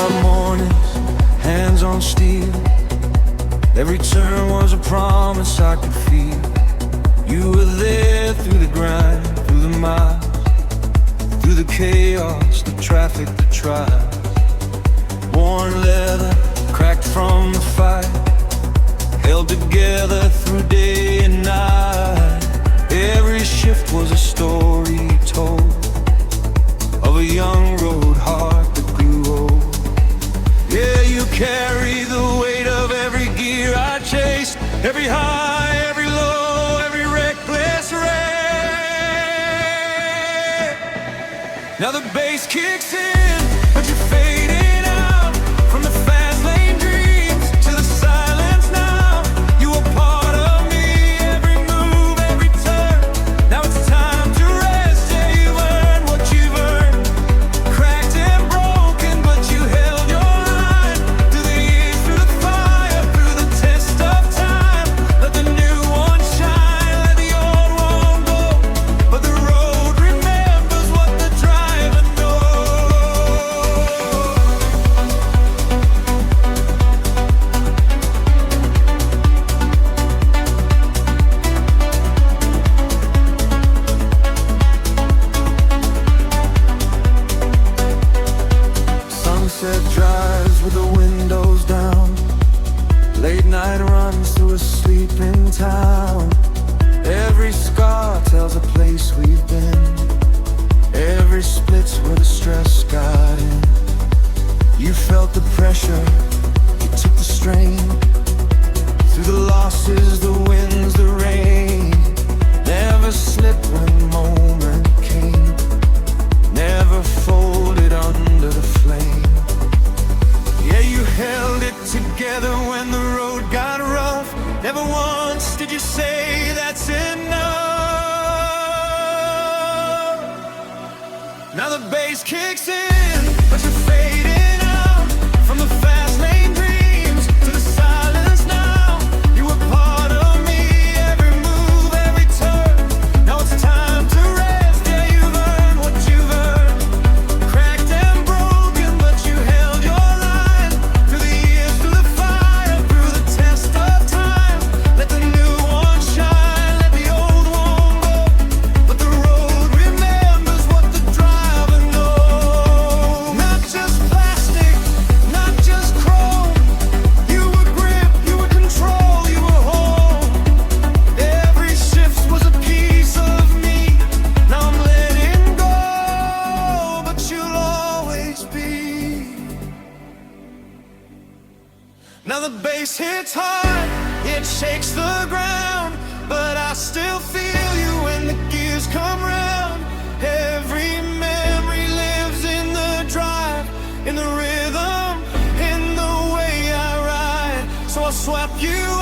Dark mornings, hands on steel. Every turn was a promise I could feel. You were there through the grind, through the miles, through the chaos, the traffic, the trials. Worn leather, cracked from the fight, held together through day and night. Every shift was a story told of a young road heart that grew old. Yeah, you carry the weight of every gear I chased, every high, every low, every reckless race. Now the bass kicks in, but you're fading out from the fast lane dreams to the silence now. You were part of me, every move, every turn. Now it's time to rest, yeah, you've earned what you've earned. Cracked and broken, but you held your line through the years, through the fire, through the test of time. Let the new one shine, let the old one go. But the road remembers what the driver knows. Sunset drives with the windows down, late night runs through a sleeping town. Every scar tells a place we've been, every split's where the stress got in. You felt the pressure, you took the strain, through the losses, the winds, the rain. Never slipped when the moment came, never folded under the flame. Yeah, you held it together when the road got rough. Never once did you say that's enough. Now the bass kicks in, but you're fading out from the fast lane dreams to the silence now. You were part of me, every move, every turn. Now it's time to rest, yeah, you've earned what you've earned. Cracked and broken, but you held your line through the years, through the fire, through the test of time. Let the new one shine, let the old one go. But the road remembers what the driver knows. Not just plastic, not just chrome. You were grip, you were control, you were home. Every shift was a piece of me. Now I'm letting go, but you'll always be. Now the bass hits hard, it shakes the ground, but I still feel you when the gears come round. Every memory lives in the drive, in the rhythm, in the way I ride. So I'll swap you